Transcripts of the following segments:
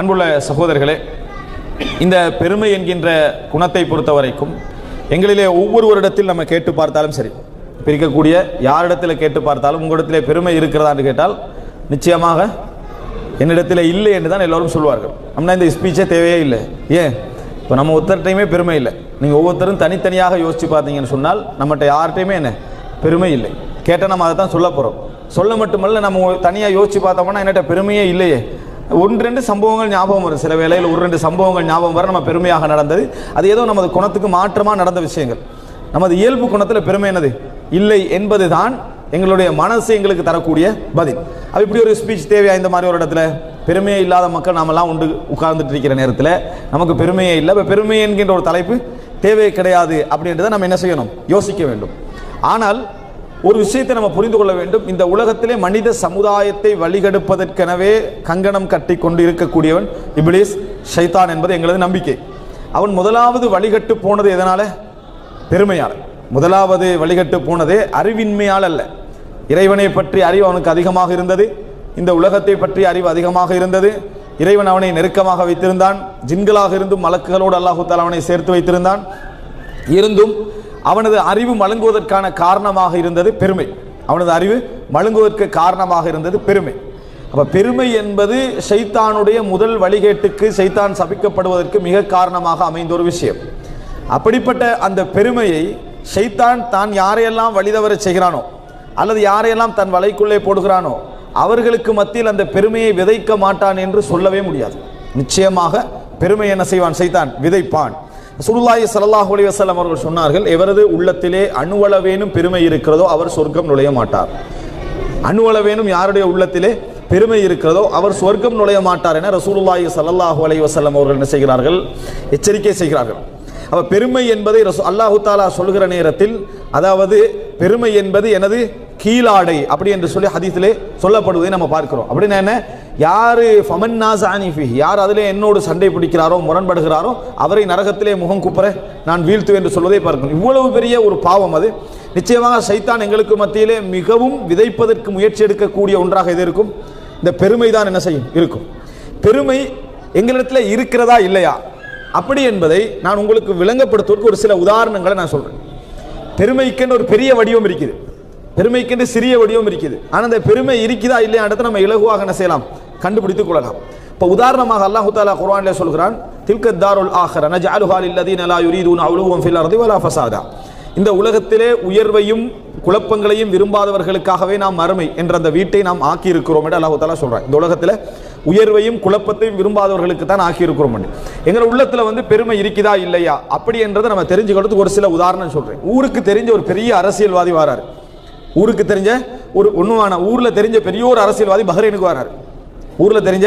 அன்புள்ள சகோதரர்களே, இந்த பெருமை என்கின்ற குணத்தை பொறுத்த வரைக்கும் எங்களிலே ஒவ்வொருவரிடத்தில் நம்ம கேட்டு பார்த்தாலும் சரி, பிரிக்கக்கூடிய யாரிடத்தில் கேட்டு பார்த்தாலும் உங்களிடத்திலே பெருமை இருக்கிறதான்னு கேட்டால் நிச்சயமாக என்னிடத்தில் இல்லை என்று தான் எல்லோரும் சொல்வார்கள். நம்மனா இந்த ஸ்பீச்சே தேவையே இல்லை. ஏன்? இப்போ நம்ம ஒருத்தர்கிட்டையுமே பெருமை இல்லை. நீங்கள் ஒவ்வொருத்தரும் தனித்தனியாக யோசித்து பார்த்தீங்கன்னு சொன்னால் நம்மகிட்ட யார்கிட்டையுமே என்ன பெருமை இல்லை. கேட்டால் நம்ம அதை தான் சொல்ல போகிறோம். சொல்ல மட்டுமல்ல, நம்ம தனியாக யோசித்து பார்த்தோம்னா என்கிட்ட பெருமையே இல்லையே. ஒன்று ரெண்டு சம்பவங்கள் ஞாபகம் வரும். சில வேளையில் ஒரு ரெண்டு சம்பவங்கள் ஞாபகம் வர நம்ம பெருமையாக நடந்தது. அது ஏதோ நமது குணத்துக்கு மாற்றமாக நடந்த விஷயங்கள். நமது இயல்பு குணத்தில் பெருமை என்னது இல்லை என்பது தான் எங்களுடைய மனசு எங்களுக்கு தரக்கூடிய பதில். அது இப்படி ஒரு ஸ்பீச் தேவையா? இந்த மாதிரி ஒரு இடத்துல பெருமையே இல்லாத மக்கள் நாமெல்லாம் உட்கார்ந்துட்டு இருக்கிற நேரத்தில் நமக்கு பெருமையே இல்லை. இப்போ பெருமை என்கின்ற ஒரு தலைப்பு தேவையே கிடையாது அப்படின்றத நம்ம என்ன செய்யணும்? யோசிக்க வேண்டும். ஆனால் ஒரு விஷயத்தை நம்ம புரிந்து கொள்ள வேண்டும். இந்த உலகத்திலே மனித சமுதாயத்தை வழிகெடுப்பதற்கெனவே கங்கணம் கட்டி கொண்டு இருக்கக்கூடியவன் இப்லீஸ், ஷைத்தான் என்பது எங்களது நம்பிக்கை. அவன் முதலாவது வழிகட்டு போனது எதனால? பெருமையால். முதலாவது வழிகட்டு போனதே அறிவின்மையால் அல்ல. இறைவனை பற்றி அறிவு அவனுக்கு அதிகமாக இருந்தது. இந்த உலகத்தை பற்றி அறிவு அதிகமாக இருந்தது. இறைவன் அவனை நெருக்கமாக வைத்திருந்தான். ஜின்களாக இருந்தும் மலக்குகளோடு அல்லாஹு தஆலா அவனை சேர்த்து வைத்திருந்தான். இருந்தும் அவனது அறிவு மழுங்குவதற்கான காரணமாக இருந்தது பெருமை. அவனது அறிவு மழுங்குவதற்கு காரணமாக இருந்தது பெருமை. அப்ப பெருமை என்பது ஷைத்தானுடைய முதல் வழிகேட்டுக்கு, ஷைத்தான் சபிக்கப்படுவதற்கு மிக காரணமாக அமைந்த ஒரு விஷயம். அப்படிப்பட்ட அந்த பெருமையை ஷைத்தான் தான் யாரையெல்லாம் வழிதவர செய்கிறானோ அல்லது யாரையெல்லாம் தன் வலைக்குள்ளே போடுகிறானோ அவர்களுக்கு மத்தியில் அந்த பெருமையை விதைக்க மாட்டான் என்று சொல்லவே முடியாது. நிச்சயமாக பெருமை என்ன செய்வான்? ஷைத்தான் விதைப்பான். ரசூலுல்லாஹி ஸல்லல்லாஹு அலைஹி வஸல்லம் அவர்கள் சொன்னார்கள், எவரது உள்ளத்திலே அணுவளவேனும் பெருமை இருக்கிறதோ அவர் சொர்க்கம் நுழைய மாட்டார். அணுவளவேனும் யாருடைய உள்ளத்திலே பெருமை இருக்கிறதோ அவர் சொர்க்கம் நுழைய மாட்டார் என ரசூலுல்லாஹி ஸல்லல்லாஹு அலைஹி வஸல்லம் அவர்கள் என்ன செய்கிறார்கள்? எச்சரிக்கை செய்கிறார்கள். அப்ப பெருமை என்பதை அல்லாஹு தஆலா சொல்கிற நேரத்தில், அதாவது பெருமை என்பது எனது கீழாடை அப்படி என்று சொல்லி ஹதீஸிலே சொல்லப்படுவதை நம்ம பார்க்கிறோம். அப்படின்னா என்ன? யாரு ஃபமன் நாஸஅனி ஃபீஹி, யார் அதிலே என்னோடு சண்டை பிடிக்கிறாரோ, முரண்படுகிறாரோ அவரை நரகத்திலே முகம் குப்புற நான் வீழ்த்துவேன் என்று சொல்வதை பார்க்கணும். இவ்வளவு பெரிய ஒரு பாவம் அது. நிச்சயமாக ஷைத்தான் எங்களுக்கு மத்தியிலே மிகவும் விதைப்பதற்கு முயற்சி எடுக்கக்கூடிய ஒன்றாக இது இருக்கும். இந்த பெருமை தான் என்ன செய்யும்? இருக்கும். பெருமை எங்களிடத்தில் இருக்கிறதா இல்லையா அப்படி என்பதை நான் உங்களுக்கு விளங்கப்படுத்துவதற்கு ஒரு சில உதாரணங்களை நான் சொல்றேன். பெருமைக்கென்று ஒரு பெரிய வடிவம் இருக்குது, பெருமைக்கென்று சிறிய வடிவம் இருக்குது. ஆனால் அந்த பெருமை இருக்குதா இல்லையா இடத்தை நம்ம இலகுவாக என்ன செய்யலாம்? கண்டுபிடித்துக் கொள்ளலாம். இப்போ உதாரணமாக அல்லாஹு தஆலா குர்ஆனிலே சொல்கிறான், தில்க தாருல் ஆஹிரா நஜஅலுஹா லில்லதீன லா யுரீதுன உலுவன் ஃபில் அர்தி வலா ஃபஸாதா. இந்த உலகத்திலே உயர்வையும் குழப்பங்களையும் விரும்பாதவர்களுக்காகவே நாம் மறுமை என்ற அந்த வீட்டை நாம் ஆக்கி இருக்கிறோம் என்று அல்லாஹு தஆலா சொல்றான். இந்த உலகத்தில் உயர்வையும் குழப்பத்தையும் விரும்பாதவர்களுக்கு தான் ஆக்கி இருக்கிறோம். எங்கள் உள்ளத்தில் பெருமை இருக்குதா இல்லையா அப்படி என்றதை நம்ம தெரிஞ்சுக்கிறதுக்கு ஒரு சில உதாரணம் சொல்றேன். ஊருக்கு தெரிஞ்ச ஒரு பெரிய அரசியல்வாதி வராரு. ஊருக்கு தெரிஞ்ச ஒரு ஒண்ணுமான ஊர்ல தெரிஞ்ச பெரிய ஒரு அரசியல்வாதி பஹ்ரைனுக்கு வராரு. ஊர்ல தெரிஞ்ச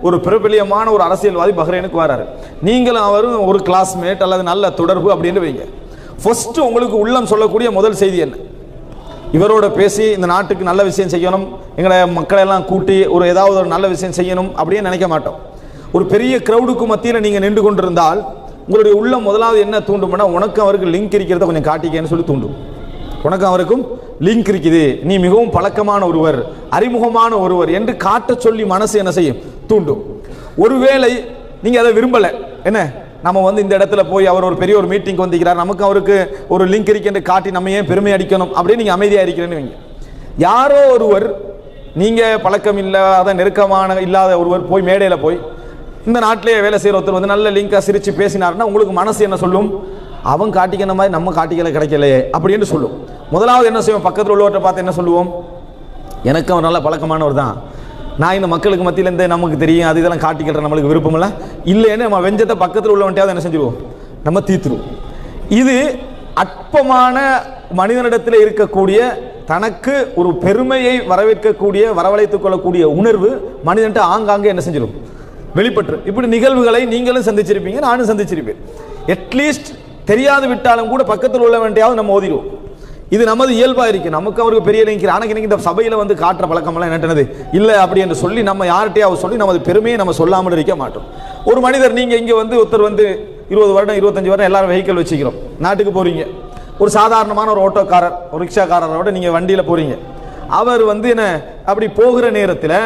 ஒரு பிரபலியமான ஒரு அரசியல்வாதி பஹ்ரைனுக்கு வராரு. நீங்களும் அவரும் ஒரு கிளாஸ்மேட் அல்லது நல்ல தொடர்பு அப்படின்னு வைங்க. ஃபர்ஸ்ட் உங்களுக்கு உள்ளம் சொல்லக்கூடிய முதல் செய்தி என்ன? இவரோட பேசி இந்த நாட்டுக்கு நல்ல விஷயம் செய்யணும், எங்களை மக்களெல்லாம் கூட்டி ஒரு ஏதாவது ஒரு நல்ல விஷயம் செய்யணும் அப்படின்னு நினைக்க மாட்டோம். ஒரு பெரிய கிரௌடுக்கு மத்தியில் நீங்கள் நின்று கொண்டிருந்தால் உங்களுடைய உள்ளம் முதலாவது என்ன தூண்டும்னா, உனக்கு அவருக்கு லிங்க் இருக்கிறத கொஞ்சம் காட்டிக்கன்னு சொல்லி தூண்டும். உனக்கு அவருக்கும் லிங்க் இருக்குது, நீ மிகவும் பழக்கமான ஒருவர், அறிமுகமான ஒருவர் என்று காட்ட சொல்லி மனசு என்ன செய்யும்? தூண்டும். ஒருவேளை நீங்கள் அதை விரும்பலை, என்ன நம்ம இந்த இடத்துல போய் அவர் ஒரு பெரிய ஒரு மீட்டிங் வந்திருக்கிறார், நமக்கு அவருக்கு ஒரு லிங்க் இருக்குன்னு காட்டி நம்ம ஏன் பெருமை அடிக்கணும் அப்படின்னு நீங்கள் அமைதியாக இருக்கிறேன்னு வைங்க. யாரோ ஒருவர், நீங்கள் பழக்கம் இல்லாத நெருக்கமான இல்லாத ஒருவர் போய் மேடையில் போய் இந்த நாட்டிலே வேலை செய்கிற ஒருத்தர் நல்ல லிங்காக சிரித்து பேசினார்னா உங்களுக்கு மனசு என்ன சொல்லும்? அவன் காட்டிக்கிற மாதிரி நம்ம காட்டிக்கல கிடைக்கலையே அப்படின்னு சொல்லும். முதலாவது என்ன செய்வோம்? பக்கத்தில் உள்ளவர்கிட்ட பார்த்து என்ன சொல்லுவோம்? எனக்கு அவர் நல்ல பழக்கமானவர் தான், நான் இந்த மக்களுக்கு மத்தியிலேருந்து நமக்கு தெரியும், அது இதெல்லாம் காட்டிக்கிற நம்மளுக்கு விருப்பம் இல்லை இல்லைன்னு நம்ம வெஞ்சத்தை பக்கத்தில் உள்ளவன்ட்டையாவது என்ன செஞ்சிருவோம்? நம்ம தீத்துருவோம். இது அற்பமான மனிதனிடத்தில் இருக்கக்கூடிய தனக்கு ஒரு பெருமையை வரவேற்கக்கூடிய வரவழைத்துக் கொள்ளக்கூடிய உணர்வு மனிதன்ட்ட ஆங்காங்கே என்ன செஞ்சிடும்? வெளிப்பட்டு. இப்படி நிகழ்வுகளை நீங்களும் சந்திச்சிருப்பீங்க, நானும் சந்திச்சிருப்பேன். அட்லீஸ்ட் தெரியாது விட்டாலும் கூட பக்கத்தில் உள்ளவன்ட்டையாவது நம்ம ஓதிடுவோம். இது நமது இயல்பாக இருக்கு. நமக்கு அவருக்கு பெரிய நினைக்கிற ஆனால் இந்த சபையில் காட்டுற பழக்கமெல்லாம் என்னட்டனது இல்லை அப்படி என்று சொல்லி நம்ம யார்கிட்டையாவது சொல்லி நமது பெருமையை நம்ம சொல்லாமல் இருக்க மாட்டோம். ஒரு மனிதர், நீங்கள் இங்கே ஒருத்தர் 20 வருடம் 25 வருடம் எல்லாரும் வெஹிக்கிள் வச்சுக்கிறோம், நாட்டுக்கு போறீங்க. ஒரு சாதாரணமான ஒரு ஓட்டோக்காரர், ஒரு ரிக்ஷாக்காரரோட நீங்கள் வண்டியில் போறீங்க. அவர் என்ன அப்படி போகிற நேரத்தில்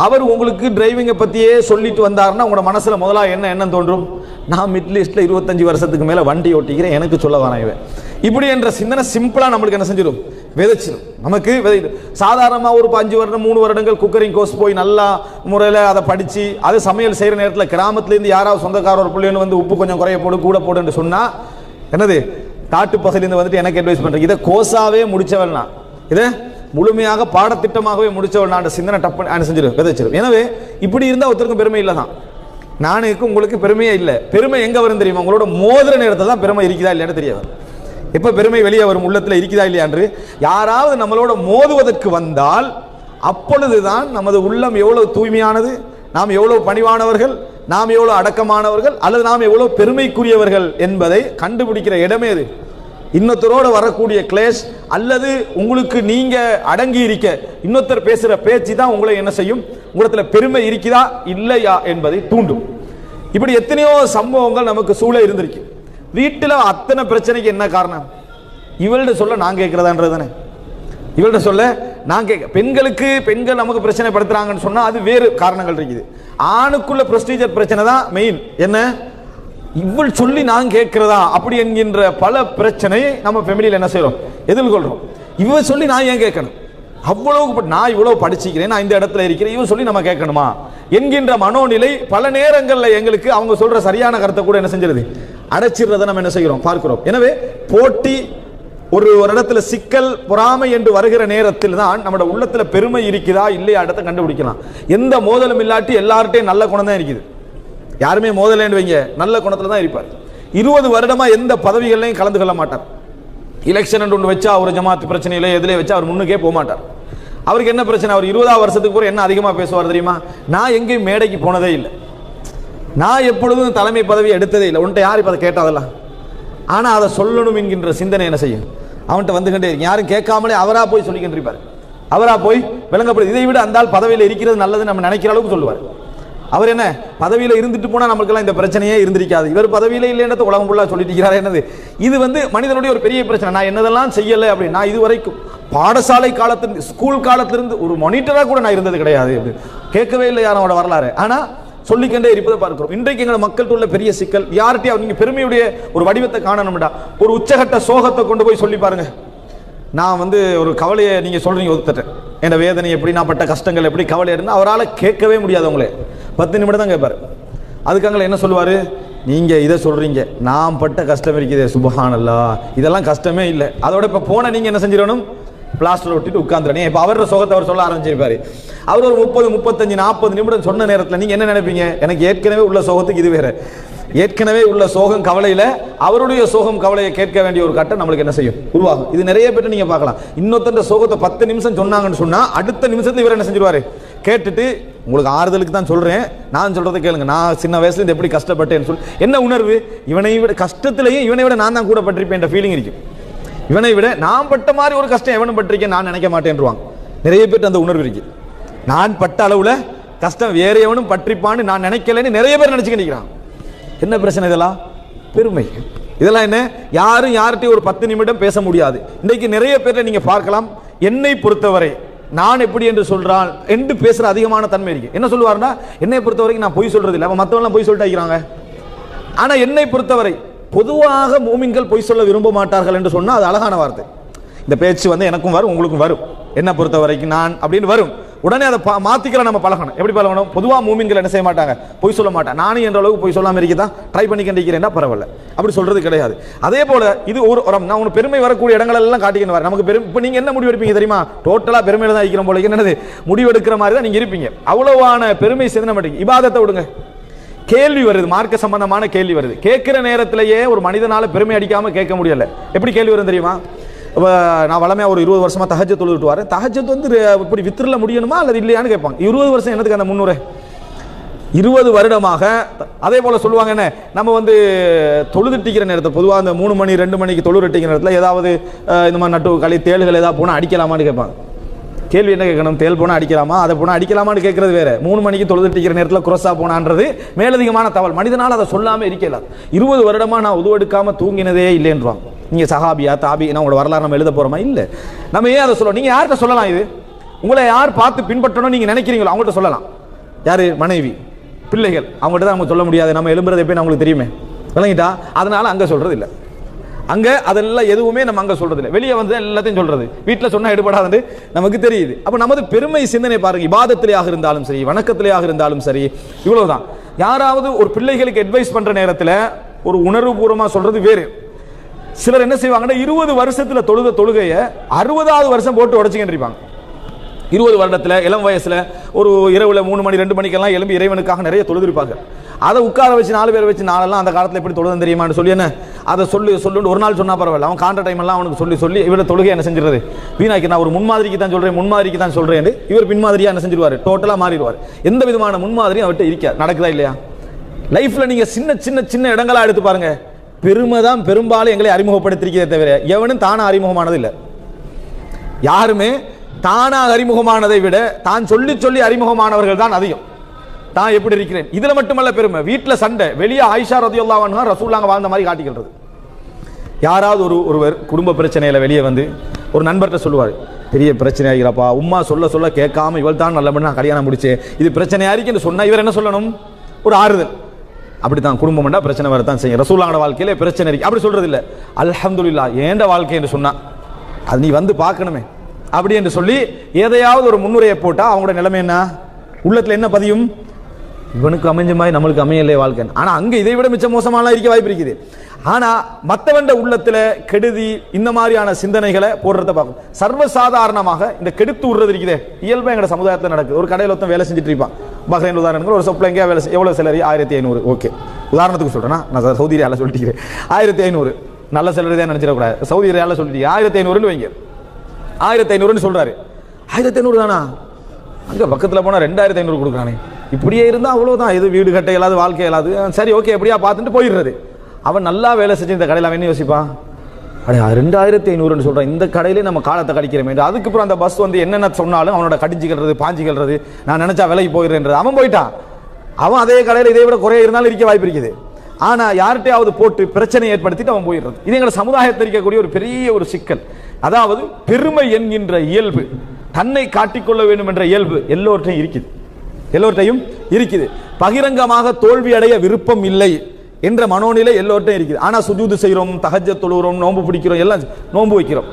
அவர் உங்களுக்கு டிரைவிங்கை பற்றியே சொல்லிட்டு வந்தாருன்னா உங்களோட மனசில் முதலா என்ன தோன்றும்? நான் மிடில் ஈஸ்டில் 25 வருஷத்துக்கு மேலே வண்டி ஓட்டிக்கிறேன், எனக்கு சொல்ல வேணாம் இவன் இப்படி என்ற சிந்தனை சிம்பிளாக நம்மளுக்கு என்ன செஞ்சிடும்? விதைச்சிடும். நமக்கு விதைடும். சாதாரணமாக ஒரு 5 வருடம் 3 வருடங்கள் குக்கரிங் கோர்ஸ் போய் நல்லா முறையில் அதை படித்து அது சமையல் செய்கிற நேரத்தில் கிராமத்துலேருந்து யாராவது சொந்தக்கார ஒரு பிள்ளைன்னு வந்து உப்பு கொஞ்சம் குறைய போடு கூட போடுன்னு சொன்னால் என்னது காட்டு பகுதியிலேருந்து வந்துட்டு எனக்கு அட்வைஸ் பண்ணுறேன். இதை கோர்ஸாகவே முடித்தவள்னா, இதை முழுமையாக பாடத்திட்டமாகவே முடித்தவள்னா சிந்தனை டப்பு செஞ்சிடும், விதைச்சிடும். எனவே இப்படி இருந்தால் ஒருத்தருக்கும் பெருமை இல்லை தான். நானுக்கு உங்களுக்கு பெருமையே இல்லை. பெருமை எங்கே வரும் தெரியுமா? உங்களோட மோதிர நேரத்தில் தான் பெருமை இருக்குதா இல்லையான்னு தெரியாது. எப்போ பெருமை வெளியே வரும்? உள்ளத்தில் இருக்குதா இல்லையான்று யாராவது நம்மளோட மோதுவதற்கு வந்தால் அப்பொழுதுதான் நமது உள்ளம் எவ்வளவு தூய்மையானது, நாம் எவ்வளவு பணிவானவர்கள், நாம் எவ்வளவு அடக்கமானவர்கள், அல்லது நாம் எவ்வளவு பெருமைக்குரியவர்கள் என்பதை கண்டுபிடிக்கிற இடமே இது. இன்னொருத்தரோடு வரக்கூடிய கிளேஷ் அல்லது உங்களுக்கு நீங்க அடங்கி இருக்க இன்னொருத்தர் பேசுகிற பேச்சு தான் உங்களை என்ன செய்யும்? உங்களத்துல பெருமை இருக்குதா இல்லையா என்பதை தூண்டும். இப்படி எத்தனையோ சம்பவங்கள் நமக்கு சூழ இருந்திருக்கு. வீட்டில் அத்தனை பிரச்சனைக்கு என்ன காரணம்? இவள்கிட்ட சொல்ல நான் கேட்கிறதான்றது தானே. இவள்கிட்ட சொல்ல நான் கேட்க பெண்கள் நமக்கு பிரச்சனை படுத்துறாங்கன்னு சொன்னா அது வேறு காரணங்கள் இருக்குது. ஆணுக்குள்ள ப்ரொசீஜர் பிரச்சனை தான் மெயின். என்ன இவள் சொல்லி நான் கேட்கிறதா அப்படி என்கின்ற பல பிரச்சனையை நம்ம ஃபேமிலியில் என்ன செய்யறோம்? எதிர்கொள்றோம். இவ சொல்லி நான் ஏன் கேட்கணும்? அவ்வளவு நான் இவ்வளவு படிச்சுக்கிறேன், நான் இந்த இடத்துல இருக்கிறேன், இவன் சொல்லி நம்ம கேட்கணுமா என்கின்ற மனோநிலை பல நேரங்களில் எங்களுக்கு அவங்க சொல்ற சரியான கருத்தை கூட என்ன செஞ்சிருது? அடைச்சிடுறதை நம்ம என்ன செய்கிறோம்? பார்க்கிறோம். எனவே போட்டி ஒரு இடத்துல சிக்கல் பொறாமை என்று வருகிற நேரத்தில் தான் நம்மளோட உள்ளத்துல பெருமை இருக்குதா இல்லையா இடத்தை கண்டுபிடிக்கலாம். எந்த மோதலும் இல்லாட்டி எல்லார்ட்டையும் நல்ல குணம் தான் இருக்குது. யாருமே மோதலேன்னு வைங்க நல்ல குணத்துல தான் இருப்பார். 20 வருடமா எந்த பதவிகளையும் கலந்து கொள்ள மாட்டார். எலெக்ஷன் ஒன்று வச்சா ஒரு ஜமாத்து பிரச்சனையில எதிலே வச்சா அவர் முன்னுக்கே போக மாட்டார். அவருக்கு என்ன பிரச்சனை? அவர் 20ஆவது வருஷத்துக்கு கூட என்ன அதிகமாக பேசுவார் தெரியுமா? நான் எங்கேயும் மேடைக்கு போனதே இல்லை, நான் எப்பொழுதும் தலைமை பதவி எடுத்ததே இல்லை. உன்ட்ட யார் இப்போ அதை கேட்டாதெல்லாம்? ஆனால் அதை சொல்லணும் என்கின்ற சிந்தனை என்ன செய்யும்? அவன்கிட்ட வந்துகிட்டே இருக்கு. யாரும் கேட்காமலே அவரா போய் சொல்லிக்கின்றிருப்பார், அவரா போய் விளங்கப்படுது. இதை விட அந்த ஆள் பதவியில் இருக்கிறது நல்லது நம்ம நினைக்கிற அளவுக்கு சொல்லுவார். அவர் என்ன பதவியில் இருந்துட்டு போனால் நமக்கெல்லாம் இந்த பிரச்சனையே இருந்திருக்காது. இவர் பதவியில் இல்லைன்றது உலகம் ஃபுல்லாக சொல்லிட்டு இருக்கிறார். என்னது இது? மனிதனுடைய ஒரு பெரிய பிரச்சனை. நான் என்னதெல்லாம் செய்யலை அப்படின்னு நான் இதுவரைக்கும் பாடசாலை காலத்திலிருந்து ஸ்கூல் காலத்திலிருந்து ஒரு மானிட்டராக கூட நான் இருந்தது கிடையாது. கேட்கவே இல்லை யாரோட வரலாறு. ஆனால் சொல்லிக்கொண்டே இருப்பதை பார்க்கிறோம். இன்றைக்கு எங்கள் மக்கள்கிட்ட உள்ள பெரிய சிக்கல் யார்கிட்டயும் நீங்க பெருமையுடைய ஒரு வடிவத்தை காணணும்டா. ஒரு உச்சகட்ட சோகத்தை கொண்டு போய் சொல்லி பாருங்க. நான் ஒரு கவலையை நீங்க சொல்றீங்க ஒத்துட்டேன், என் வேதனை எப்படி, நான் பட்ட கஷ்டங்கள் எப்படி, கவலை இருந்தால் அவரால் கேட்கவே முடியாது. அவங்களே 10 நிமிடம் தான் கேட்பாரு. அதுக்காக என்ன சொல்லுவாரு? நீங்க இதை சொல்றீங்க, நான் பட்ட கஷ்டம் இருக்குது, சுபஹானல்லாஹ், இதெல்லாம் கஷ்டமே இல்லை. அதோட இப்ப போன நீங்க என்ன செஞ்சிடணும்? பிளாஸ்டர் ஒட்டிட்டு உட்கார்ந்துடனே. இப்போ அவரோட சோகத்தை அவர் சொல்ல ஆரம்பிச்சிருப்பாரு. அவர் ஒரு 30, 35, 40 நிமிடம் சொன்ன நேரத்தில் நீங்க என்ன நினைப்பீங்க? எனக்கு ஏற்கனவே உள்ள சோகத்துக்கு இது வேற, ஏற்கனவே உள்ள சோகம் கவலையில அவருடைய சோகம் கவலையை கேட்க வேண்டிய ஒரு கட்டம் நம்மளுக்கு என்ன செய்யும்? உருவாகும். இது நிறைய பேர் நீங்க பார்க்கலாம். இன்னொருத்தர் சோகத்தை 10 நிமிஷம் சொன்னாங்கன்னு சொன்னா அடுத்த நிமிஷத்துல இவர் என்ன செஞ்சிருவாரு? கேட்டுட்டு உங்களுக்கு ஆறுதலுக்கு தான் சொல்றேன், நான் சொல்றதை கேளுங்க, நான் சின்ன வயசுல இருந்து எப்படி கஷ்டப்பட்டேன்னு சொல்லி என்ன உணர்வு? இவனை விட கஷ்டத்திலேயே இவனை விட நான் தான் கூட பட்டிருப்பேன் என்ற ஃபீலிங் இருக்கும். இவனை விட நான் பட்ட மாதிரி ஒரு கஷ்டம் எவனும் பட்டிருக்கேன் நான் நினைக்க மாட்டேன்ருவாங்க. நிறைய பேர் அந்த உணர்வு இருக்கு. நான் பட்ட அளவுல கஷ்டம் வேற எவனும் பற்றிப்பான்னு நான் நினைக்கலன்னு நிறைய பேர் நினைச்சுக்கிறான். என்ன பிரச்சனை? இதெல்லாம் பெருமை. இதெல்லாம் என்ன? யாரும் யார்கிட்டையும் ஒரு 10 நிமிடம் பேச முடியாது. இன்றைக்கு நிறைய பேரை நீங்க பார்க்கலாம். என்னை பொறுத்தவரை நான் எப்படி என்று சொல்றான் என்று பேசுற அதிகமான தன்மை இருக்கு. என்ன சொல்லுவாருன்னா, என்னை பொறுத்தவரைக்கும் நான் பொய் சொல்றது இல்லை, அவன் மற்றவங்களாம் பொய் சொல்லிட்டு இருக்கிறாங்க. ஆனா என்னை பொறுத்தவரை பொதுவாக மூமின்கள் பொய் சொல்ல விரும்ப மாட்டார்கள் என்று சொன்னா அது அழகான வார்த்தை. இந்த பேச்சு எனக்கும் வரும் உங்களுக்கும் வரும். என்ன பொறுத்த வரைக்கும் நான் அப்படின்னு வரும். உடனே அதை மாத்திக்கிற நம்ம பழகணும். எப்படி பழகணும்? பொதுவாக மூமின்கள் என்ன செய்ய மாட்டாங்க? பொய் சொல்ல மாட்டாங்க. நானும் என்ற அளவுக்கு பொய் சொல்லாமல் இருக்கதான் ட்ரை பண்ணிக்கிறேன்னா பரவாயில்ல, அப்படி சொல்றது கிடையாது. அதே போல இது ஒரு நான் உங்களுக்கு பெருமை வரக்கூடிய இடங்கள் எல்லாம் காட்டிக்கணும் வர நமக்கு பெருமை. இப்போ நீங்க என்ன முடிவு எடுப்பீங்க தெரியுமா? டோட்டலா பெருமையில தான் இருக்கிற போல என்னது முடிவு எடுக்கிற மாதிரி தான் நீங்க இருப்பீங்க. அவ்வளவான பெருமை சேர்ந்து மாட்டீங்க. இபாதத்தை விடுங்க, கேள்வி வருது, மார்க்க சம்பந்தமான கேள்வி வருது. கேட்கிற நேரத்திலேயே ஒரு மனிதனால பெருமை அடிக்காம கேட்க முடியல. எப்படி கேள்வி வரும் தெரியுமா? நான் வளமையாக ஒரு 20 வருஷமா தஹஜ்ஜத் தொழுதுட்டு வரேன். தஹஜ்ஜத் இப்படி வித்திரில் முடியணுமா அல்லது இல்லையான்னு கேட்பாங்க. 20 வருஷம் என்னதுக்கு அந்த 300? 20 வருடமாக அதே போல சொல்லுவாங்க. என்ன நம்ம தொழுதுட்டிக்கிற நேரத்தில் பொதுவாக அந்த 3 மணி 2 மணிக்கு தொழுதுட்டிக்கிற நேரத்தில் ஏதாவது இந்த மாதிரி நட்டு களி தேள்கள் ஏதாவது போனால் அடிக்கலாமான்னு கேட்பாங்க. கேள்வி என்ன கேட்கணும்? தேல் போனால் அடிக்கலாமா, அதை போனால் அடிக்கலாமான்னு கேட்கறது வேற. 3 மணிக்கு தொழுதுட்டிக்கிற நேரத்தில் குரோஸா போனான்றது மேலதிகமான தவல். மனிதனால் அதை சொல்லாமல் இருக்கல. 20 வருடமா நான் உதுவெடுக்காம தூங்கினதே இல்லைன்றாங்க. நீங்க சஹாபியா தாபி உங்களோட வரலாறு நம்ம எழுத போறோமா? இல்லை. நம்ம ஏன் அதை சொல்லணும்? நீங்க யார்கிட்ட சொல்லலாம்? இது உங்களை யார் பார்த்து பின்பற்றணும் நீங்க நினைக்கிறீங்களோ அவங்கள்ட்ட சொல்லலாம். யாரு? மனைவி, பிள்ளைகள். அவங்கள்ட்ட தான் நம்ம சொல்ல முடியாது. நம்ம எழும்புறது எப்படின்னு அவங்களுக்கு தெரியுமே, விளங்கிட்டா? அதனால அங்க சொல்றது இல்லை. அங்க அதெல்லாம் எதுவுமே நம்ம அங்க சொல்றது இல்லை. வெளியே வந்து எல்லாத்தையும் சொல்றது, வீட்டில் சொன்னா எடுபடாது நமக்கு தெரியுது. அப்ப நமது பெருமை சிந்தனை பாருங்க. இபாதத்திலேயாக இருந்தாலும் சரி, வணக்கத்திலேயாக இருந்தாலும் சரி, இவ்வளவுதான். யாராவது ஒரு பிள்ளைகளுக்கு அட்வைஸ் பண்ற நேரத்தில் ஒரு உணர்வுபூர்வமா சொல்றது வேறு. சிலர் என்ன செய்வாங்கன்னா 20 வருஷத்துல தொழுகைய 60வது வருஷம் போட்டு உடைச்சுக்கிட்டு 20 வருடத்துல இளம் வயசுல ஒரு இரவுல 3 மணி 2 மணிக்கெல்லாம் எழும்பி இறைவனுக்காக நிறைய தொழுதிருப்பாங்க. அதை உட்கார வச்சு 4 பேர் வச்சு நாளெல்லாம் அந்த காலத்தில் எப்படி தொழுதுன்னு தெரியுமான்னு சொல்லி என்ன அதை சொல்லு ஒரு நாள் சொன்னா பரவாயில்ல. அவன் காண்ற டைம் எல்லாம் அவனுக்கு சொல்லி இவர தொழுகை என்ன செஞ்சிருது வீணாக்கி. நான் ஒரு முன்மாதிரிக்கு தான் சொல்றேன், முன்மாதிரிக்கு தான் சொல்றேன். இவர் பின்மாதிரியா என்ன செஞ்சிருவாரு, டோட்டலா மாறிடுவார். எந்த விதமான முன்மாதிரியும் அவர்கிட்ட இருக்காது. நடக்குதா இல்லையா? லைஃப்ல நீங்க சின்ன இடங்களா எடுத்து பாருங்க. பெருமை தான் பெரும்பாலும் எங்களை அறிமுகப்படுத்திருக்கிறதே தவிர எவனும் தானா அறிமுகமானது இல்லை. யாருமே தானாக அறிமுகமானதை விட தான் சொல்லி அறிமுகமானவர்கள் தான் அதிகம். தான் எப்படி இருக்கிறேன் இதுல மட்டுமல்ல பெருமை. வீட்டுல சண்டை, வெளியே ஆயிஷா ரலியல்லாஹு அன்ஹா ரசூலுல்லாஹ் வாழ்ந்த மாதிரி காட்டிக்கிறது. யாராவது ஒருவர் குடும்ப பிரச்சனையில வெளியே வந்து ஒரு நண்பர்கிட்ட சொல்லுவார், பெரிய பிரச்சனை ஆகிறப்பா, உம்மா சொல்ல கேட்காம இவள் தான் நல்ல நான் கல்யாணம் முடிச்சேன், இது பிரச்சனையா இருக்குன்னு சொன்னா இவர் என்ன சொல்லணும்? ஒரு ஆறுதல். அப்படித்தான் குடும்பம்னா பிரச்சனை வரத்தான் செய்யும். ரசூலுல்லாஹ் வாழ்க்கையில பிரச்சனை இருக்கு அப்படி சொல்றது இல்லை. அல்ஹம்துலில்லாஹ் ஏண்ட வாழ்க்கை என்று சொன்னா அது நீ வந்து பார்க்கணுமே அப்படி என்று சொல்லி எதையாவது ஒரு முன்னுரையை போட்டா அவங்களோட நிலைமை என்ன, உள்ளத்துல என்ன பதியும்? இவனுக்கு அமைஞ்ச மாதிரி நம்மளுக்கு அமையலே வாழ்க்கை. ஆனா அங்க இதை விட மிச்ச மோசமாலாம் இருக்க வாய்ப்பு இருக்குது. ஆனா மற்றவண்ட உள்ளத்துல கெடுதி இந்த மாதிரியான சிந்தனைகளை போடுறத பார்க்கும். சர்வசாதாரணமாக இந்த கெடுத்து விடுறது இருக்குதே இயல்பா எங்க சமுதாயத்தில் நடக்குது. ஒரு கடையில் ஒருத்தன் வேலை செஞ்சுட்டு இருப்பான். பஹ்ரைன் உதாரணங்கள் ஒரு சொப்பில் எங்கேயா வேலை எவ்வளவு சேலரி? 1500. ஓகே, உதாரணத்துக்கு சொல்றேன்னா நான் சவுதி ரியால சொல்லிட்டு 1500 நல்ல சேலரி தான் நினைச்சிடக்கூடாது. சவுதி ரியால சொல்லிட்டு 1500 வைங்க. 1500 சொல்றாரு. 1500 தானா? அங்க பக்கத்துல போனா 2500 கொடுக்குறானே. இப்படியே இருந்தா அவ்வளவுதான். இது வீடு கட்ட இயலாது, வாழ்க்கை இயலாது. சரி ஓகே எப்படியா பார்த்துட்டு போயிடுறது. அவன் நல்லா வேலை செஞ்சு இந்த கடையில் அவன் என்ன யோசிப்பான்? அடே 2500 சொல்றான், இந்த கடையிலே நம்ம காலத்தை கடிக்கிறோமே. அதுக்கப்புறம் அந்த பஸ் வந்து என்னென்ன சொன்னாலும் அவனோட கடிஞ்சிக்கிறது பாஞ்சிக்கிறது, நான் நினைச்சா விலைக்கு போயிடுறேன்றது. அவன் போயிட்டான். அவன் அதே கடையில் இதை விட குறைய இருந்தாலும் இருக்க வாய்ப்பு இருக்குது. ஆனா யார்கிட்டையாவது போட்டு பிரச்சனை ஏற்படுத்திட்டு அவன் போயிடுறது. இது எங்களை சமுதாயத்தில் இருக்கக்கூடிய ஒரு பெரிய ஒரு சிக்கல். அதாவது பெருமை என்கின்ற இயல்பு, தன்னை காட்டிக்கொள்ள வேண்டும் என்ற இயல்பு எல்லோர்ட்டையும் இருக்குது. பகிரங்கமாக தோல்வி அடைய விருப்பம் இல்லை என்ற மனோநிலை எல்லோர்ட்டையும் இருக்குது. ஆனா சுஜூது செய்கிறோம், தஹஜ்ஜத் தொழுகிறோம், நோன்பு பிடிக்கிறோம், எல்லாம் நோன்பு வைக்கிறோம்.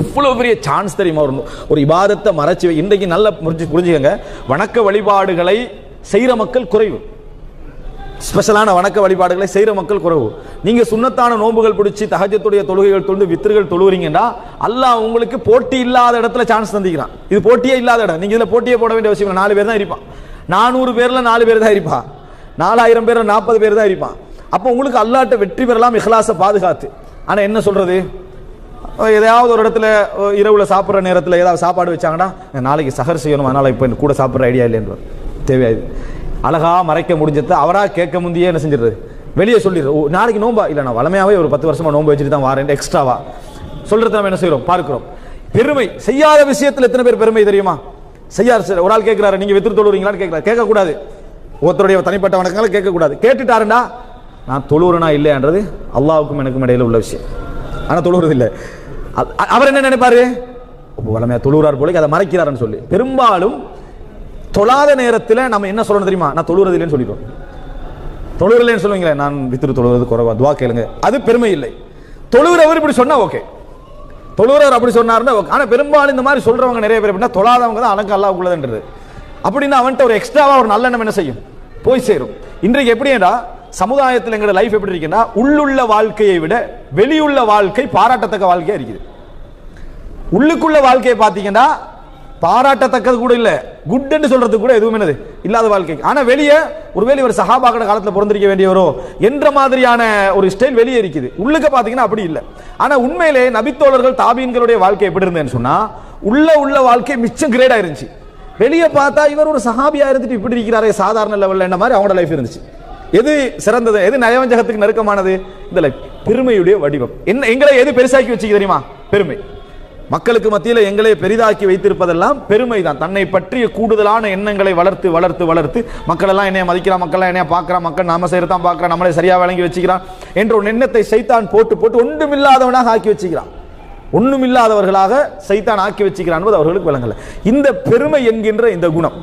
எவ்வளவு பெரிய சான்ஸ் தெரியுமா? ஒரு இபாதத்தை மறைச்சு இன்றைக்கு நல்ல புரிஞ்சுக்கங்க. வணக்க வழிபாடுகளை செய்கிற மக்கள் குறைவு. ஸ்பெஷலான வணக்க வழிபாடுகளை செய்கிற மக்கள் குறைவு. நீங்க சுன்னத்தான நோன்புகள் பிடிச்சி தஹஜ்ஜத்துடைய தொழுகைகள் தொழுது வித்திர்கள் தொழுகிறீங்கன்னா அல்லாஹ் உங்களுக்கு போட்டி இல்லாத இடத்துல சான்ஸ் தந்திக்கிறான். இது போட்டியே இல்லாத இடம். நீங்க இதுல போட்டியே போட வேண்டிய அவசியம் 4 பேர் தான் இருப்பான். 400 பேர்ல 4 பேர் தான் இருப்பான். 4000 பேர்ல 40 பேர் தான் இருப்பான். அப்போ உங்களுக்கு அல்லாஹ்ட்ட வெற்றி பெறலாம் இஹ்லாஸை பாதுகாத்து. ஆனா என்ன சொல்றது, எதையாவது ஒரு இடத்துல இரவுல சாப்பிட்ற நேரத்தில் ஏதாவது சாப்பாடு வச்சாங்கன்னா நாளைக்கு சஹர் செய்யணும், அதனால இப்போ கூட சாப்பிட்ற ஐடியா இல்லைன்ற தேவையாது. அழகா மறைக்க முடிஞ்சது அவரா கேட்க முந்தையே என்ன செஞ்சிடுறது, வெளியே சொல்லிடுறது. நாளைக்கு நோம்பா இல்லை, நான் வளமையாவே ஒரு 10 வருஷமா நோம்பு வச்சுட்டு தான் வாரேன் எக்ஸ்ட்ராவா சொல்றது. நம்ம என்ன செய்யறோம் பார்க்கிறோம். பெருமை செய்யாத விஷயத்தில் எத்தனை பேர் பெருமை தெரியுமா? செய்யாரு. ஒரு ஆள் கேட்கிறாரு, நீங்க வித்திரு தொழுறீங்களான்னு கேட்கிறாரு. கேட்கக்கூடாது. ஒருத்தருடைய தனிப்பட்ட வணக்கங்களை கேட்கக்கூடாது. கேட்டுட்டாருன்னா நான் தொழுறனா இல்லையான்றது அல்லாவுக்கும் எனக்கும் இடையில உள்ள விஷயம். ஆனா தொழுறது இல்லை. அவர் என்ன நினைப்பாரு, வளமையா தொழுறார் போல அதை மறைக்கிறாருன்னு சொல்லி. பெரும்பாலும் தொழாத நேரத்தில் நம்ம என்ன சொல்லணும் தெரியுமா? நான் தொழுறது இல்லைன்னு சொல்லிடுவோம். தொழுறலைன்னு சொல்லுவீங்களே, நான் வித்திரு தொழுவது குறைவா, துவா கேளுங்க, அது பெருமை இல்லை. தொழுகிறவர் இப்படி சொன்னா ஓகே, தொழுகிறவர் அப்படி சொன்னாருன்னா ஓகே. ஆனா பெரும்பாலும் இந்த மாதிரி சொல்றவங்க நிறைய பேர் எப்படின்னா தொழாதவங்க தான் அலங்க அல்லாஹ்வுக்குள்ளதுன்றது. அப்படின்னா அவன்கிட்ட ஒரு எக்ஸ்ட்ராவா ஒரு நல்லெண்ணம் என்ன செய்யும், போய் சேரும். இன்றைக்கு எப்படின்னா சமுதாயத்தில் எங்களோட லைஃப் எப்படி இருக்குன்னா, உள்ளுள்ள வாழ்க்கையை விட வெளியுள்ள வாழ்க்கை பாராட்டத்தக்க வாழ்க்கையா இருக்குது. உள்ளுக்குள்ள வாழ்க்கையை பார்த்தீங்கன்னா பாராட்டத்தக்கது கூட இல்ல, குட்ன்னு சொல்றது கூட எதுவும் என்னது இல்லாத வாழ்க்கை. ஆனா வெளியே ஒருவேளை ஒரு சஹாபாக்கள காலத்துல பிறந்திருக்க வேண்டியவரோ என்ற மாதிரியான ஒரு ஸ்டைல் வெளியே இருக்குது. உள்ளுக்க பாத்தீங்கன்னா அப்படி இல்லை. ஆனா உண்மையிலே நபித்தோழர்கள் தாபீன்களுடைய வாழ்க்கை எப்படி இருந்தேன்னு சொன்னா, உள்ள வாழ்க்கை மிச்சம் கிரேடா இருந்துச்சு. வெளியே பார்த்தா இவர் ஒரு சஹாபியா இருந்துட்டு இப்படி இருக்கிறாரே சாதாரண லெவல்ல என்ன மாதிரி அவங்களோட லைஃப் இருந்துச்சு. எது சிறந்தது, எது நயவஞ்சகத்துக்கு நெருக்கமானது? இந்த லைஃப். பெருமையுடைய வடிவம் என்ன, எங்களை எது பெருசாக்கி வச்சுக்க தெரியுமா? பெருமை. மக்களுக்கு மத்தியில் எங்களை பெரிதாக்கி வைத்திருப்பதெல்லாம் பெருமை தான். தன்னை பற்றிய கூடுதலான எண்ணங்களை வளர்த்து வளர்த்து வளர்த்து மக்கள் எல்லாம் என்னைய மதிக்கிறான், மக்கள் என்னைய பார்க்கிறான், மக்கள் நாம செய்யறதான் பார்க்கிறான், நம்மளை சரியா வழங்கி வச்சுக்கிறான் என்ற ஒரு எண்ணத்தை சைத்தான் போட்டு போட்டு ஒன்றுமில்லாதவனாக ஆக்கி வச்சுக்கிறான். ஒண்ணுமில்லாதவர்களாக சைத்தான் ஆக்கி வச்சுக்கிறான் என்பது அவர்களுக்கு விளங்கல. இந்த பெருமை என்கின்ற இந்த குணம்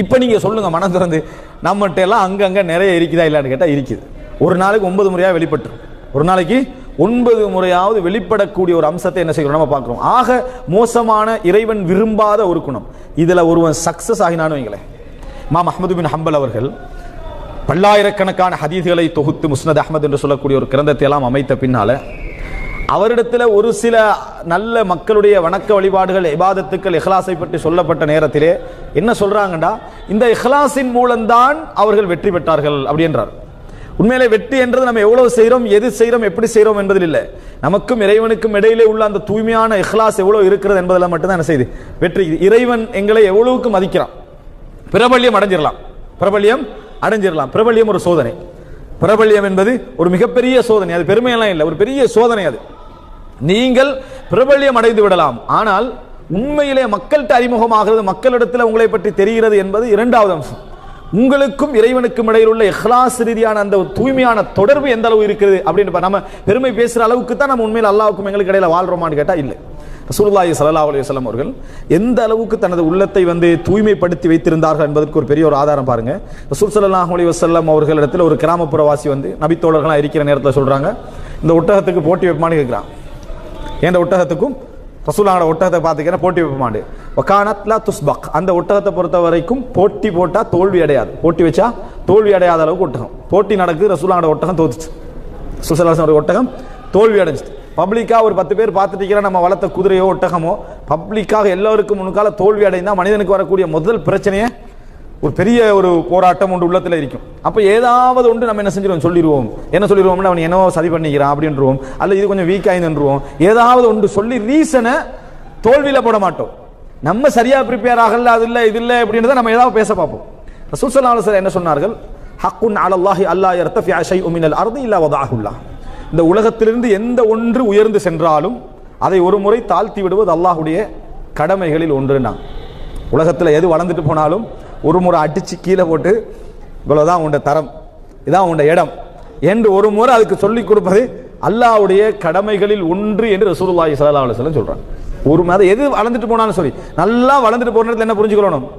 இப்ப நீங்க சொல்லுங்க, மனம் திறந்து, நம்மகிட்ட எல்லாம் அங்கங்க நிறைய இருக்குதா இல்லைன்னு கேட்டா இருக்குது. ஒரு நாளைக்கு 9 முறையாக வெளிப்பட்டுரும். ஒரு நாளைக்கு 9 முறையாவது வெளிப்படக்கூடிய ஒரு அம்சத்தை என்ன செய்யறோம் நம்ம பார்க்கிறோம். ஆக மோசமான, இறைவன் விரும்பாத ஒரு குணம். இதுல ஒருவன் சக்சஸ் ஆகினான்னு வைங்களேன். இமாம் அஹ்மது பின் ஹம்பல் அவர்கள் பல்லாயிரக்கணக்கான ஹதீஸ்களை தொகுத்து முஸ்னத் அஹ்மத் என்று சொல்லக்கூடிய ஒரு கிரந்தத்தை எல்லாம் அமைத்த பின்னால அவரிடத்துல ஒரு சில நல்ல மக்களுடைய வணக்க வழிபாடுகள், இபாதத்துக்கள், இஹ்லாஸை பற்றி சொல்லப்பட்ட நேரத்திலே என்ன சொல்றாங்கடா, இந்த இஹ்லாஸின் மூலம்தான் அவர்கள் வெற்றி பெற்றார்கள் அப்படின்றார். உண்மையிலே வெற்றி என்றது நம்ம எவ்வளவு செய்யறோம், எது செய்யறோம், எப்படி செய்யறோம் என்பதில் இல்லை, நமக்கும் இறைவனுக்கும் இடையிலே உள்ள அந்த தூய்மையான இஹ்லாஸ் எவ்வளவு இருக்கிறது என்பதில் மட்டும்தான் என்ன செய்யுது வெற்றி. இறைவன் எங்களை எவ்வளவுக்கு மதிக்கிறான். பிரபல்யம் அடைஞ்சிடலாம், பிரபல்யம் ஒரு சோதனை. பிரபல்யம் என்பது ஒரு மிகப்பெரிய சோதனை. அது பெருமையெல்லாம் இல்லை, ஒரு பெரிய சோதனை. அது நீங்கள் பிரபல்யம் அடைந்து விடலாம், ஆனால் உண்மையிலே மக்கள்கிட்ட அறிமுகமாகிறது, மக்களிடத்தில் உங்களை பற்றி தெரிகிறது என்பது இரண்டாவது அம்சம். உங்களுக்கும் இறைவனுக்கும் இடையில் உள்ள இஹ்லாஸ் ரீதியான அந்த தூய்மையான தொடர்பு எந்த அளவு இருக்குது அப்படின்னு நம்ம பெருமை பேசுற அளவுக்கு தான் நம்ம உண்மையில் அல்லாஹ்வுக்கும் எங்களுக்கு இடையில வாழ்றோமான்னு கேட்டா இல்லை. ரசூலுல்லாஹி ஸல்லல்லாஹு அலைஹி வஸல்லம் அவர்கள் எந்த அளவுக்கு தனது உள்ளத்தை தூய்மைப்படுத்தி வைத்திருந்தார்கள் என்பதற்கு ஒரு பெரிய ஒரு ஆதாரம் பாருங்க. ரசூல் ஸல்லல்லாஹு அலைஹி வஸல்லம் அவர்களிடத்தில் ஒரு கிராமப்புறவாசி நபித்தோழர்களாக இருக்கிற நேரத்தில் சொல்றாங்க, இந்த ஒட்டகத்துக்கு போட்டி வைப்பான்னு கேட்கிறான். ஏன் ஒட்டகத்துக்கும் ரசூலுல்லாஹோட ஒட்டகத்தை பார்த்துக்கிறேன் போட்டி வைப்பாண்டு. வகானத் லா துஸ்பக், அந்த ஒட்டகத்தை பொறுத்த வரைக்கும் போட்டி போட்டா தோல்வி அடையாது, போட்டி வச்சா தோல்வி அடையாத அளவுக்கு ஒட்டகம். போட்டி நடக்குது, ரசூலுல்லாஹோட ஒட்டகம் தோத்துச்சு, ரசூல் ஸல்லல்லாஹு அலைஹி வஸல்லம் ஒட்டகம் தோல்வி அடைஞ்சிட்டு. பப்ளிக்கா ஒரு 10 பேர் பார்த்துட்டு நம்ம வளர்த்த குதிரையோ ஒட்டகமோ பப்ளிக்காக எல்லாருக்கும் முன்னுக்கால தோல்வி அடைந்தா மனிதனுக்கு வரக்கூடிய முதல் பிரச்சனையே ஒரு பெரிய ஒரு போராட்டம் ஒன்று உள்ளத்தில் இருக்கும். அப்போ ஏதாவது ஒன்று நம்ம என்ன செஞ்சிருவோம், சொல்லிடுவோம். என்ன சொல்லிடுவோம்னா அவன் என்னவோ சதி பண்ணிக்கிறான் அப்படின்றோம், அல்ல இது கொஞ்சம் வீக் ஆயிடுவோம். ஏதாவது ஒன்று சொல்லி ரீசனை தோல்வியில போட மாட்டோம். நம்ம சரியா ப்ரிப்பேர் ஆகல, அது இல்லை இது இல்லை அப்படின்றத நம்ம ஏதாவது பேச பார்ப்போம். ரசூல் ஸல்லல்லாஹு அலைஹி வஸல்லம் என்ன சொன்னார்கள், ஹக்குன் அலல்லாஹி அல்லா யர்தஃபிஅ ஷைஉ மினல் அர்தி இல்லா வதஅஹுல்லாஹ். இந்த உலகத்திலிருந்து எந்த ஒன்று உயர்ந்து சென்றாலும் அதை ஒரு முறை தாழ்த்தி விடுவது அல்லாஹ்வுடைய கடமைகளில் ஒன்றுனா. உலகத்தில் எது வளர்ந்துட்டு போனாலும் ஒரு முறை அடிச்சு கீழே போட்டு இவ்வளவுதான் உண்ட தரம், இதான் உண்ட இடம் என்று ஒரு முறை அதுக்கு சொல்லிக் கொடுப்பது அல்லாஹ்வுடைய கடமைகளில் ஒன்று என்று ரசூலுல்லாஹி ஸல்லல்லாஹு அலைஹி வஸல்லம் சொல்றாங்க. ஒரு மாதிரி எது வளர்ந்துட்டு போனாலும் சரி, நல்லா வளர்ந்துட்டு போற நேரத்தில் என்ன புரிஞ்சுக்கணும்,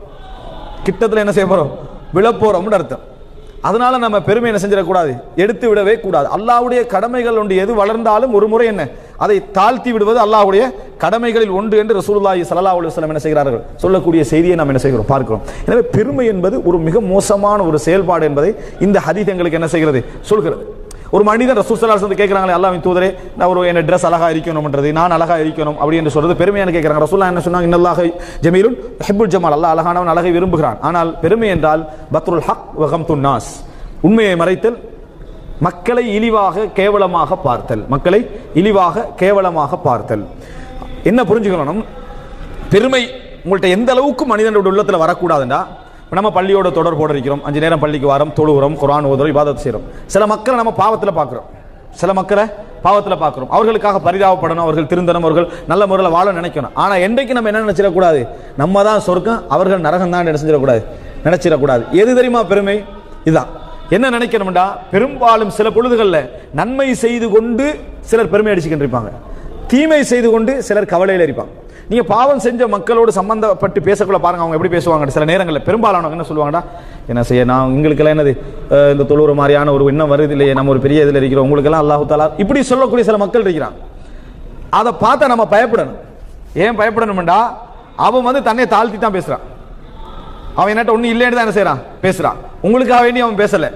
கிட்டத்தில் என்ன செய்ய போறோம், விழப்போறோம்னு அர்த்தம். அதனால நம்ம பெருமை என்ன செஞ்சிடக்கூடாது, எடுத்து விடவே கூடாது. அல்லாஹ்வுடைய கடமைகள் ஒன்று எது வளர்ந்தாலும் ஒரு முறை என்ன அதை தாழ்த்தி விடுவது அல்லாஹ்வுடைய கடமைகளில் ஒன்று என்று ரசூலுல்லாஹி ஸல்லல்லாஹு அலைஹி வஸல்லம் என்ன செய்கிறார்கள், சொல்லக்கூடிய செய்தியை நாம் என்ன செய்கிறோம் பார்க்கிறோம். எனவே பெருமை என்பது ஒரு மிக மோசமான ஒரு செயல்பாடு என்பதை இந்த ஹதீஸ் எங்களுக்கு என்ன செய்கிறது சொல்கிறது. ஒரு மனிதன் ரசூல் ஸல்லல்லாஹு அலைஹி வஸல்லம் கேட்கறாங்களே, அல்லாஹ்வின் தூதரே நான் ஒரு என்ன ட்ரெஸ் அழகா இருக்கணும்ன்றது, நான் அழகா இருக்கணும் அப்படி என்று சொல்றது பெருமையான கேட்கறாங்க. ரசூலுல்லாஹ் என்ன சொன்னாங்க, இன்னல்லாஹ ஜமீலுன் யுஹிப்புல் ஜமால், அல்லாஹ் அழகானவன், அழகை விரும்புகிறான். ஆனால் பெருமை என்றால் பத்ருல் ஹக் வ கம்துன் நாஸ், உண்மையை மறைத்தல், மக்களை இழிவாக கேவலமாக பார்த்தல், மக்களை இழிவாக கேவலமாக பார்த்தல். என்ன புரிஞ்சுக்கணும், பெருமை உங்கள்கிட்ட எந்த அளவுக்கு மனிதனுடைய உள்ளத்தில் வரக்கூடாதுண்டா, நம்ம பள்ளியோட தொடர்போடு இருக்கிறோம், 5 நேரம் பள்ளிக்கு வாரம், தொழுகிறோம், குர்ஆன் ஓதுறோம், இபாதத் செய்கிறோம். சில மக்களை நம்ம பாவத்தில் பார்க்குறோம், அவர்களுக்காக பரிதாபப்படணும், அவர்கள் திருந்தணும், அவர்கள் நல்ல முறையில் வாழ நினைக்கணும். ஆனால் என்றைக்கு நம்ம என்ன நினைச்சிடக்கூடாது, நம்ம தான் சொர்க்கம், அவர்கள் நரகம் தான் நினைச்சிடக்கூடாது. எது தெரியுமா பெருமை, இதுதான். என்ன நினைக்கணும்டா, பெரும்பாலும் சில பொழுதுகளில் நன்மை செய்து கொண்டு சிலர் பெருமை அடிச்சுக்கின்றிருப்பாங்க, தீமை செய்து கொண்டு சிலர் கவலையில் இருப்பாங்க. நீங்க பாவம் செஞ்ச மக்களோடு சம்பந்தப்பட்டு பேசக்குள்ள பாருங்க, அவங்க எப்படி பேசுவாங்க. சில நேரங்களில் பெரும்பாலானவங்க என்ன சொல்லுவாங்கடா, என்ன செய்ய, நான் உங்களுக்கெல்லாம் என்னது இந்த தொழுற மாதிரியான ஒரு எண்ணம் வருது இல்லையே, நம்ம ஒரு பெரிய இதில் இருக்கிறோம், உங்களுக்கெல்லாம் அல்லாஹ் தஆலா இப்படி சொல்லக்கூடிய சில மக்கள் இருக்கிறாங்க. அதை பார்த்தா நம்ம பயப்படணும். ஏன் பயப்படணும்டா, அவன் தன்னை தாழ்த்தி தான் பேசுறான். அவன் என்னட்ட ஒன்றும் இல்லைன்னு தான் என்ன செய்யறான், பேசுறான். உங்களுக்காக வேண்டி அவன் பேசல,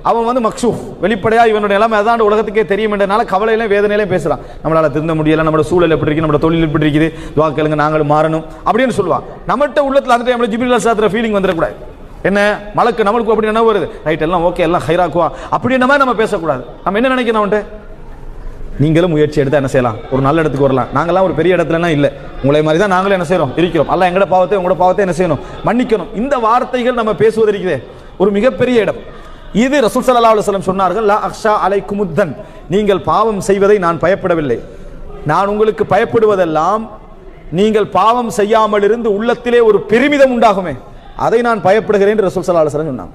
அவன் மக்சூஃப், வெளிப்படையா இவனுடைய நிலைமை அதான் உலகத்துக்கே தெரியும் என்றனால கவலையிலும் வேதனையிலும் பேசுறான். நம்மளால திருந்த முடியல, நம்மளோட சூழல் எப்படி இருக்கு, நம்மளோட தொழில் எப்படி இருக்குது, துஆ கேளுங்க நாங்களும் மாறணும் அப்படின்னு சொல்லுவான். நம்மகிட்ட உள்ளத்துல அந்த டைம்ல ஜிப்ரீல் அலைஹிஸ்ஸலாத்துல ஃபீலிங் வந்துடக்கூடாது. என்ன மலக்கு நம்மளுக்கு அப்படி என்ன வருது, ரைட் எல்லாம் ஓகே, எல்லாம் ஹைராக்குவா அப்படின்ற மாதிரி நம்ம பேசக்கூடாது. நம்ம என்ன நினைக்கணும், அவன்ட்டு நீங்களும் முயற்சி எடுத்து என்ன செய்யலாம், ஒரு நல்ல இடத்துக்கு வரலாம். நாங்களாம் ஒரு பெரிய இடத்துலலாம் இல்லை, உங்களை மாதிரி தான் நாங்களும் என்ன செய்யறோம் இருக்கிறோம். அல்லாஹ் எங்களோட பாவத்தை என்ன செய்யணும், மன்னிக்கணும். இந்த வார்த்தைகள் நம்ம பேசுவது இருக்குதே ஒரு மிகப்பெரிய இடம். இது ரசூல் ஸல்லல்லாஹு அலைஹி வஸல்லம் சொன்னார்கள், லா அக்ஷா அலைக்குமுத்தன், நீங்கள் பாவம் செய்வதை நான் பயப்படவில்லை, நான் உங்களுக்கு பயப்படுவதெல்லாம் நீங்கள் பாவம் செய்யாமல் இருந்து உள்ளத்திலே ஒரு பெருமிதம் உண்டாகுமே அதை நான் பயப்படுகிறேன் என்று ரசூல் ஸல்லல்லாஹு அலைஹி வஸல்லம் சொன்னாங்க.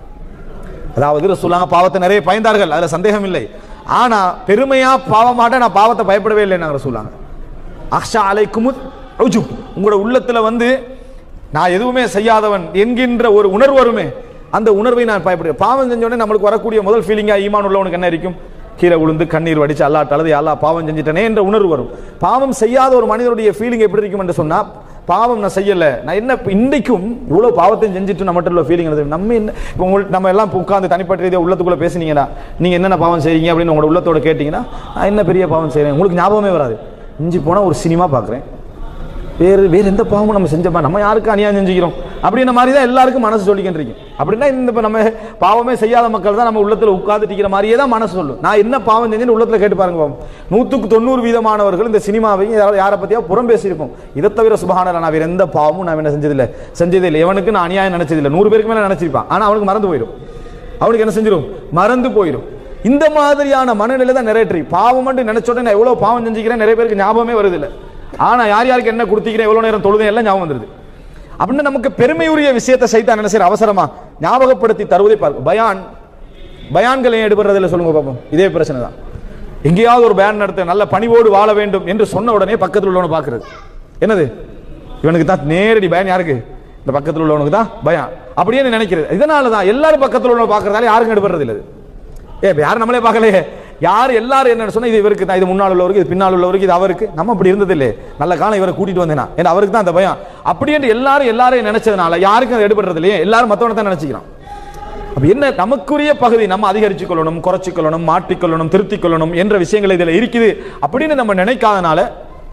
அதாவது ரசூலுல்லாஹ் பாவத்தை நிறைய பயந்தார்கள், அதுல சந்தேகம் இல்லை. ஆனா பெருமையா பாவமாட்ட நான் பாவத்தை பயப்படவே இல்லை நாங்கள் சொல்லுவாங்க. அக்ஷா அலைக்கும் உஜுப், உங்களோட உள்ளத்துல வந்து நான் எதுவுமே செய்யாதவன் என்கின்ற ஒரு உணர்வு வருமே, அந்த உணர்வை நான் பயப்படுகிறேன். பாவம் செஞ்ச உடனே நம்மளுக்கு வரக்கூடிய முதல் ஃபீலிங்கா ஈமான் உள்ளவனுக்கு என்ன இருக்கும்? கீழே விழுந்து கண்ணீர் வடிச்சு அல்லாஹ் அழுது அல்லாஹ் பாவம் செஞ்சிட்டனே என்ற உணர்வு வரும். பாவம் செய்யாத ஒரு மனிதனுடைய ஃபீலிங் எப்படி இருக்கும் என்று சொன்னா, பாவம் நான் செய்யல, நான் என்ன இன்றைக்கும் இவ்வளவு பாவத்தையும் செஞ்சுட்டு நம்மகிட்ட உள்ள ஃபீலிங் நம்ம என்ன நம்ம எல்லாம் உட்கார்ந்து தனிப்பட்ட ரீதியாக உள்ளத்துக்குள்ள பேசுனீங்கன்னா, நீங்க என்னென்ன பாவம் செய்றீங்க அப்படின்னு உங்களோட உள்ளத்தோட கேட்டீங்கன்னா, நான் என்ன பெரிய பாவம் செய்றேன் உங்களுக்கு ஞாபகமே வராது. இஞ்சி போனா ஒரு சினிமா பார்க்குறேன், வேறு எந்த பாவமும் நம்ம செஞ்சோமா, நம்ம யாருக்கு அநியாயம் செஞ்சுக்கிறோம் அப்படின்ற மாதிரி தான் எல்லாருக்கும் மனசு சொல்லிக்கிட்டு. அப்படின்னா இந்த நம்ம பாவமே செய்யாத மக்கள் தான் நம்ம உள்ளத்தில் உட்கார்ந்துட்டிக்கிற மாதிரியே தான் மனசு சொல்லும். நான் என்ன பாவம் செஞ்சேன்னு உள்ளத்தில் கேட்டு பாருங்க. 100% இந்த சினிமாவை யாரை பத்தியா புறம் பேசியிருப்போம். இதை தவிர சுபஹானல்லாஹ் நான் வேற எந்த பாவமும் நான் என்ன செஞ்சதில்லை. எவனுக்கு நான் அநியாயம் நினைச்சதில்லை. 100 பேருக்கு மேல நினைச்சிருப்பான், ஆனா அவனுக்கு மறந்து போயிடும். அவனுக்கு என்ன செஞ்சிடும்? மறந்து போயிடும். இந்த மாதிரியான மனநிலை தான் நிறைய பாவம் நினைச்ச உடனே நான் எவ்வளவு பாவம் செஞ்சுக்கிறேன் நிறைய பேருக்கு ஞாபகமே வருதில்லை. ஆனா யாருக்கு என்ன கொடுத்திக்கிறேன், எவ்வளவு நேரம் தொழுதேன் எல்லாம் ஞாபகம் வந்துருது. அப்படின்னு நமக்கு பெருமையுரிய விஷயத்தை சைத்தான் என்ன செய்யற அவசரமா ஞாபகப்படுத்தி தருவதை பார்க்கும். பயான்களை எடுபடுறதில்ல சொல்லுங்க பாப்போம். இதே பிரச்சனை தான். எங்கேயாவது ஒரு பயான் நடத்த நல்ல பணிவோடு வாழ வேண்டும் என்று சொன்ன உடனே பக்கத்தில் உள்ளவனை பார்க்கிறது. என்னது இவனுக்கு தான் நேரடி பயான், யாருக்கு? இந்த பக்கத்தில் உள்ளவனுக்கு தான் பயான் அப்படியே நினைக்கிறது. இதனாலதான் எல்லாரும் பக்கத்தில் உள்ளவனை பார்க்கறதால யாருக்கும் எடுபடுறது இல்லை. யாரும் நம்மளே பார்க்கலையே, யார் எல்லாரும் என்ன சொன்னா, இது இவருக்கு தான், இது முன்னால் உள்ளவருக்கு, இது பின்னால் உள்ளவருக்கு, இது அவருக்கு. நம்ம அப்படி இருந்தது இல்லை. நல்ல காலம் இவரை கூட்டிட்டு வந்தேனா, ஏன்னா அவருக்கு தான் அந்த பயம். அப்படி என்று எல்லாரையும் நினைச்சதுனால யாருக்கும் அது எடுபடுறது இல்லையே, எல்லாரும் மற்றவனை தான் நினைச்சுக்கிறான். அப்ப என்ன நமக்குரிய பகுதி நம்ம அதிகரிச்சு கொள்ளணும், குறைச்சு கொள்ளணும், மாற்றிக்கொள்ளணும், திருத்திக் கொள்ளணும் என்ற விஷயங்கள் இதுல இருக்குது அப்படின்னு நம்ம நினைக்காதனால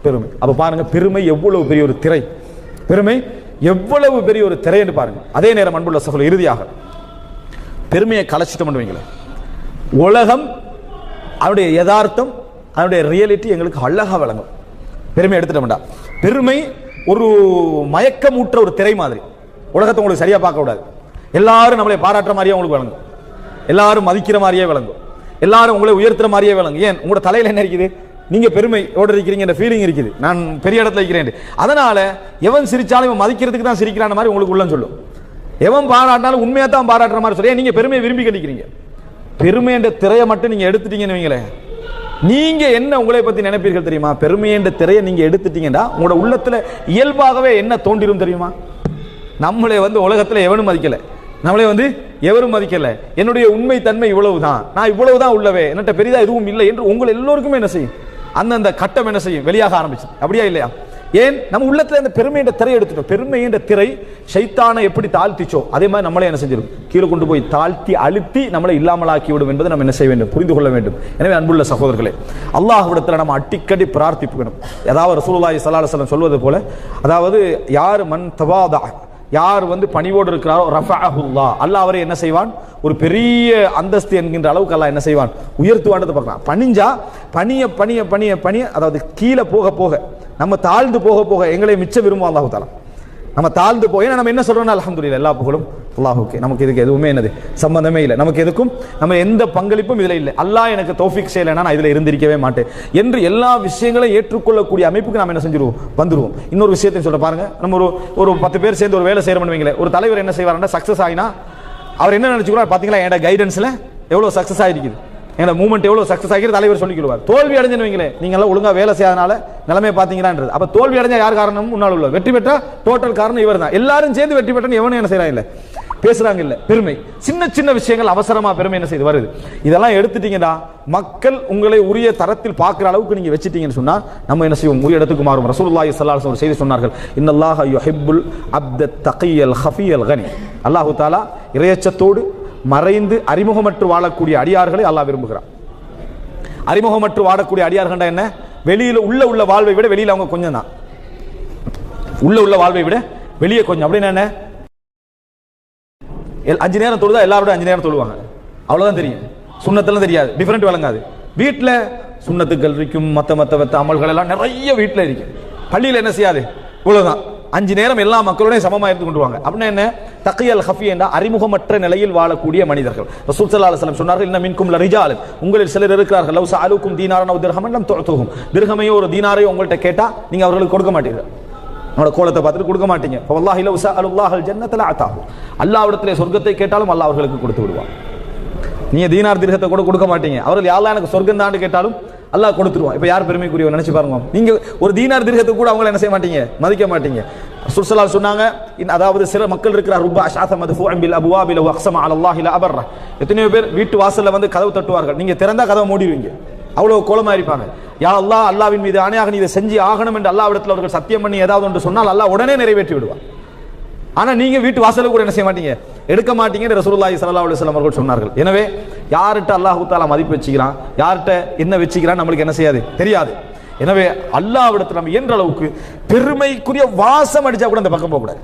பெருமை. அப்ப பாருங்க, பெருமை எவ்வளவு பெரிய ஒரு திரை, பெருமை எவ்வளவு பெரிய ஒரு திரை என்று பாருங்க. அதே நேரம் அன்புள்ள சகோதரர், இறுதியாக பெருமையை கலைச்சிட்டோம் வைங்களேன், உலகம் அவருடைய யதார்த்தம், அவருடைய ரியாலிட்டி எங்களுக்கு அழகா வழங்கும். பெருமை எடுத்துட்டோம்டா, பெருமை ஒரு மயக்கமூற்ற ஒரு திரை மாதிரி. உலகத்தை உங்களுக்கு சரியா பார்க்க கூடாது. எல்லாரும் நம்மளை பாராட்டுற மாதிரியே உங்களுக்கு வழங்கும், எல்லாரும் மதிக்கிற மாதிரியே வழங்கும், எல்லாரும் உங்களை உயர்த்துற மாதிரியே வழங்கும். ஏன்? உங்களோட தலையில என்ன இருக்குது? நீங்க பெருமையோடு இருக்கிறீங்க என்ற ஃபீலிங் இருக்குது, நான் பெரிய இடத்துல இருக்கிறேன். அதனால எவன் சிரிச்சாலும் இவன் மதிக்கிறதுக்கு தான் சிரிக்கிறான மாதிரி உங்களுக்கு உள்ள சொல்லும். எவன் பாராட்டினாலும் உண்மையா தான் பாராட்டுற மாதிரி சொல்லி நீங்க பெருமையை விரும்பி கழிக்கிறீங்க. பெருமை என்ற திரையை மட்டும் நீங்க எடுத்துட்டீங்கன்னு வைங்களேன், நீங்க என்ன உங்களை பத்தி நினைப்பீர்கள் தெரியுமா? பெருமை என்ற திரையை நீங்க எடுத்துட்டீங்கன்னா உங்களோட உள்ளத்துல இயல்பாகவே என்ன தோன்றிரும் தெரியுமா? நம்மளே உலகத்துல எவனும் மதிக்கல, நம்மளே எவரும் மதிக்கல, என்னுடைய உண்மை தன்மை இவ்வளவுதான், நான் இவ்வளவுதான் உள்ளவே, என்னட்ட பெரிதா எதுவும் இல்லை என்று உங்கள் எல்லோருக்குமே என்ன செய்யும்? அந்தந்த கட்டம் என்ன செய்யும்? வெளியாக ஆரம்பிச்சு. அப்படியா இல்லையா? ஏன்? நம்ம உள்ளத்துல இந்த பெருமை என்ற திரை எடுத்துட்டோம். பெருமை என்ற திரை ஷைத்தானை எப்படி தாழ்த்திச்சோ அதே மாதிரி நம்மளே என்ன செஞ்சிடும்? கீழே கொண்டு போய் தாழ்த்தி அழுத்தி நம்மளை இல்லாமலாக்கி விடும் என்பதை நம்ம என்ன செய்ய வேண்டும்? புரிந்து கொள்ள வேண்டும். எனவே அன்புள்ள சகோதரர்களே, அல்லாஹ்விடத்தில் நம்ம அடிக்கடி பிரார்த்திக்கணும். அதாவது ரசூலுல்லாஹி ஸல்லல்லாஹு அலைஹி வஸல்லம் சொல்வது போல, அதாவது யார் மன் தவாதா, யார் பணிவோடு இருக்கிறாரோ ரஃபஅஹுல்லாஹ், அல்லாஹ் அவரை என்ன செய்வான்? ஒரு பெரிய அந்தஸ்து என்கின்ற அளவுக்கு அல்லாஹ் என்ன செய்வான்? உயர்த்துவான்றதை பார்க்கலாம். பணிஞ்சா பணிய பணிய பணிய பணிய, அதாவது கீழே போக போக, நம்ம தாழ்ந்து போக போக எங்களை மிச்சம் விரும்பும் அல்லாஹ் தஆலா. நம்ம தாழ்ந்து போய் நம்ம என்ன சொல்றோம்னா அல்ஹம்துலில்லாஹ், எல்லா புகழும் அல்லாஹ்வுக்கே, நமக்கு இதுக்கு எதுவுமே என்னது சம்பந்தமே இல்லை, நமக்கு எதுக்கும் நம்ம எந்த பங்களிப்பும் இதுல இல்லை, அல்லாஹ் எனக்கு தௌஃபீக் செய்யலைன்னா நான் இதுல இருந்திருக்கவே மாட்டேன் என்று எல்லா விஷயங்களையும் ஏற்றுக்கொள்ளக்கூடிய அமைப்புக்கு நாம என்ன செஞ்சிருவோம்? வந்துருவோம். இன்னொரு விஷயத்தை சொல்ல பாருங்க, நம்ம ஒரு 10 பேர் சேர்ந்து ஒரு வேலை செய்யறோம்னு வைங்களேன், ஒரு தலைவர் என்ன செய்வாருன்னா சக்சஸ் ஆகினா அவர் என்ன நினைச்சுக்கிறார்? பாத்தீங்களா என்னோட கைடன்ஸ்ல எவ்வளவு சக்சஸ் ஆகிருக்குது, என்னோட மூவ்மெண்ட் எவ்வளவு சக்சஸ் ஆகிருக்கு தலைவர் சொல்லிக்கிடுவார். தோல்வி அடைஞ்சுன்னு வைங்களேன், நீங்க எல்லாம் ஒழுங்கா வேலை செய்யாதனால நிலைமை பாத்தீங்களான்றது. அப்ப தோல்வி அடைஞ்சா யார் காரணம்? முன்னாள் உள்ள. வெற்றி பெற்றா டோட்டல் காரணம் இவர் தான். எல்லாரும் சேர்ந்து வெற்றி பெற்றன்னு எவனும் என்ன செய்யறாங்க இல்ல, பேசுறாங்க இல்ல. பெருமை சின்ன சின்ன விஷயங்கள் அவசரமா பெருமை என்ன செய்து வருது. இதெல்லாம் எடுத்துட்டீங்கன்னா மக்கள் உங்களை உரிய தரத்தில் பார்க்கிற அளவுக்கு நீங்க வச்சிட்டீங்கன்னு சொன்னா நம்ம என்ன செய்வோம்? உரிய இடத்துக்கு மாறும். ரசூலுல்லாஹி ஸல்லல்லாஹு அலைஹி வஸல்லம் ஒரு செய்தி சொன்னார்கள், இன்னல்லாஹ யுஹிப்புல் அப்த தகியல் ஹஃபியல் கனி. அல்லாஹ் தஆலா இறையச்சத்தோடு மறைந்து அறிமுகமற்று வாழக்கூடிய அடியார்களை அல்லாஹ் விரும்புகிறார். அறிமுகமற்று வாழக்கூடிய அடியார்கள் என்ன? வெளியில உள்ள வாழ்வை விட வெளியில அவங்க கொஞ்சம் தான், உள்ள வாழ்வை விட வெளியே கொஞ்சம். அப்படின்னு என்ன? 5 நேரம் தொழுதா எல்லாரோட 5 நேரம் தொழுவாங்க, அவ்வளவுதான் தெரியும். சுண்ணத்தெல்லாம் தெரியாது, டிஃபரெண்ட் வழங்காது. வீட்டுல சுண்ணத்துக்கள் இருக்கும், மத்த அமல்கள் எல்லாம் நிறைய வீட்டுல இருக்கு. பள்ளியில என்ன செய்யாது? இவ்வளவுதான். 5 நேரம் எல்லா மக்களோடையும் சமமா இருந்து கொண்டுவாங்க. அப்படின்னா என்ன? தகியல் ஹஃபி என்ற அறிமுகமற்ற நிலையில் வாழக்கூடிய மனிதர்கள். ரசூல் ஸல்லல்லாஹு அலைஹி வஸல்லம் சொன்னார்கள், இன்ன மின்கும் லரிஜால், உங்களில் சிலர் இருக்கிறார்கள், லவ் சஅலுக்கும் தீனாரன் அவ் திர்ஹமன் லம் துஅதுஹும், திர்ஹமையோ ஒரு தீனாரையோ உங்கள்கிட்ட கேட்டா நீங்க அவர்களுக்கு கொடுக்க மாட்டீர்கள், அவனோட கோலத்தை பார்த்துட்டு கொடுக்க மாட்டீங்க. வல்லாஹி லவ் சஅலுல்லாஹல் ஜன்னத லஅதாஹு, அல்லாஹ்விடத்திலே சொர்க்கத்தை கேட்டாலும் அல்லாஹ் அவர்களுக்கு கொடுத்து விடுவார். நீங்க தீனார் திர்ஹத்தை கூட கொடுக்க மாட்டீங்க, அவர்கள் யா அல்லாஹ் எனக்கு சொர்க்கம் தான்னு கேட்டாலும் அல்லாஹ் கொடுத்துருவான். இப்போ யார் பெருமைக்குரியவர் நினைச்சு பாருங்க. நீங்க ஒரு தீனார் திர்ஹத்துக்கு கூட அவங்கள என்ன செய்ய மாட்டீங்க, மதிக்க மாட்டீங்க. சுல்லல்லாஹு சொன்னாங்க, அதாவது சில மக்கள் இருக்கிறார், ருபா ஷாத மத்ஃபூஅன் பில் அப்வாபில் வ அக்ஸம அலல்லாஹி லா அபர்ர. எத்தனையோ பேர் வீட்டு வாசல்ல வந்து கதவு தட்டுவார்கள், நீங்க திறந்தா கதவை மூடிடுவீங்க, அவ்வளவு கோலமா இருப்பாங்க. யா அல்லாஹ், அல்லாஹ்வின் மீது ஆணையாக நீ இதை செஞ்சு ஆகணும் என்று அல்லாஹ்விடத்தில் அவர்கள் சத்தியம் பண்ணி ஏதாவது ஒன்று சொன்னால் அல்லாஹ் உடனே நிறைவேற்றி விடுவான். ஆனா நீங்க வீட்டு வாசலுக்கு கூட என்ன செய்ய மாட்டீங்க, எடுக்க மாட்டீங்க. ரசூலுல்லாஹி ஸல்லல்லாஹு அலைஹி வஸல்லம் அவர்கள் சொன்னார்கள். எனவே யார்கிட்ட அல்லாஹ் தஆலா மதிப்பு வச்சுக்கிறான், யார்கிட்ட என்ன வச்சுக்கிறான் நம்மளுக்கு என்ன செய்யாது, தெரியாது. எனவே அல்லாஹ்விடத்தில் நம்ம என்ற அளவுக்கு பெருமைக்குரிய வாசம் அடிச்சா கூட அந்த பக்கம் போக கூடாது.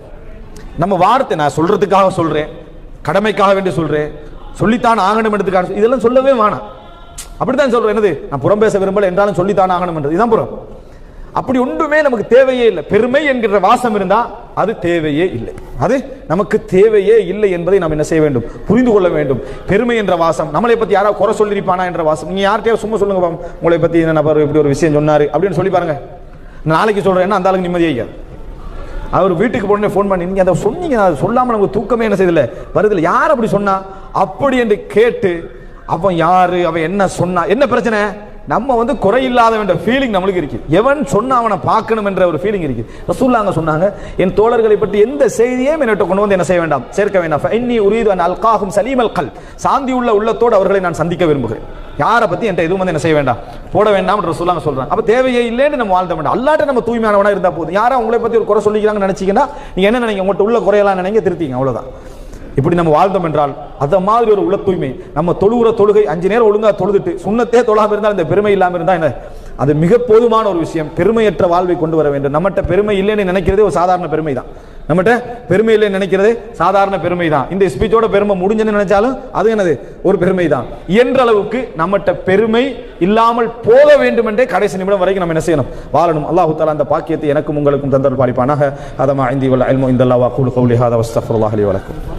நம்ம வார்த்தை நான் சொல்றதுக்காக சொல்றேன், கடமைக்காக வேண்டி சொல்றேன், சொல்லித்தான் ஆகணும் எடுத்துக்காக இதெல்லாம் சொல்லவே வேணாம். அப்படித்தான் சொல்றேன், என்னது நான் புறம் பேச விரும்பல என்றாலும் சொல்லித்தான் ஆகணும் என்றது இதுதான் புறம். அப்படி ஒன்றுமே நமக்கு தேவையே இல்லை. பெருமை என்கிற வாசம் இருந்தா அது தேவையே இல்லை, அது நமக்கு தேவையே இல்லை என்பதை நாம் என்ன செய்ய வேண்டும், புரிந்து கொள்ள வேண்டும். பெருமை என்ற வாசம், நம்மளை பத்தி யாராவது குறை சொல்லிருப்பானா என்ற வாசம். நீங்க யார்கிட்டயாவது சும்மா சொல்லுங்க, உங்களை பத்தி இந்த நபர் இப்படி ஒரு விஷயம் சொன்னாரு அப்படின்னு சொல்லி பாருங்க, நாளைக்கு சொல்றேன்னா அந்த ஆளுக்கு நிம்மதியாக அவர் வீட்டுக்கு போன ஃபோன் பண்ணி நீங்க அதை சொன்னீங்க, அதை சொல்லாம நமக்கு தூக்கமே என்ன செய்யல வருதில்லை, யார் அப்படி சொன்னா அப்படி என்று கேட்டு அவன் யாரு, அவன் என்ன சொன்னா, என்ன பிரச்சனை, நம்ம வந்து குறை இல்லாத என்ற ஃபீலிங் நம்மளுக்கு இருக்கு. எவன் சொன்ன அவனை பார்க்கணும் என்ற ஒரு ஃபீலிங் இருக்கு. ரசூலுல்லாஹ் சொன்னாங்க, என் தோழர்களை பற்றி எந்த செய்தியையும் என்னிட்ட கொண்டு வந்து என்ன செய்ய வேண்டாம், சேர்க்க வேண்டாம். ஃபஇன்னி உரீது அன் அல்காஹும் சலீமல் கல், சாந்தி உள்ள உள்ளத்தோடு அவர்களை நான் சந்திக்க விரும்புகிறேன். யாரை பத்தி என்கிட்ட எதுவும் வந்து என்ன செய்ய வேண்டாம், போட வேண்டாம் என்று ரசூலுல்லாஹ் சொல்றாங்க. அப்ப தேவையே இல்லைன்னு நம்ம வாழ்த்த வேண்டாம். அல்லாஹ்ட்ட நம்ம தூய்மையானவனா இருந்தா போதும். யாரா உங்களை பத்தி ஒரு குறை சொல்லிக்கிறாங்கன்னு நினைச்சீங்கன்னா நீங்க என்ன நினைங்க, உங்கள்கிட்ட உள்ள குறையெல்லாம் நினைங்க, திருத்திங்க, அவ்வளவுதான். இப்படி நம்ம வாழ்ந்தோம் என்றால் அத மாதிரி ஒரு உள்ள தூய்மை, நம்ம தொழுகிற தொழுகை 5 நேரம் ஒழுங்கா தொழுதுட்டு சுண்ணத்தே தொழாம இருந்தால் இந்த பெருமை இல்லாம இருந்தா என்ன, அது மிக போதுமான ஒரு விஷயம். பெருமையற்ற வாழ்வை கொண்டு வர வேண்டும். நம்மகிட்ட பெருமை இல்லைன்னு நினைக்கிறதே ஒரு சாதாரண பெருமை தான். நம்மகிட்ட பெருமை இல்லைன்னு நினைக்கிறதே சாதாரண பெருமை தான். இந்த ஸ்பீச்சோட பெருமை முடிஞ்சுன்னு நினைச்சாலும் அது என்னது, ஒரு பெருமை தான். என்ற அளவுக்கு நம்மகிட்ட பெருமை இல்லாமல் போக வேண்டும் என்றே கடைசி நிமிடம் வரைக்கும் நம்ம என்ன செய்யணும், வாழணும். அல்லாஹ் தஆலா அந்த பாக்கியத்தை எனக்கும் உங்களுக்கும் தந்தருள் பாலிப்பானாக. அதமா இந்தி வல் இல்மு இந்தல்லாஹ் வ அகூலு கௌலி ஹாதா வஸ்தக்ஃபிருல்லாஹ் லி வ லக்கும்.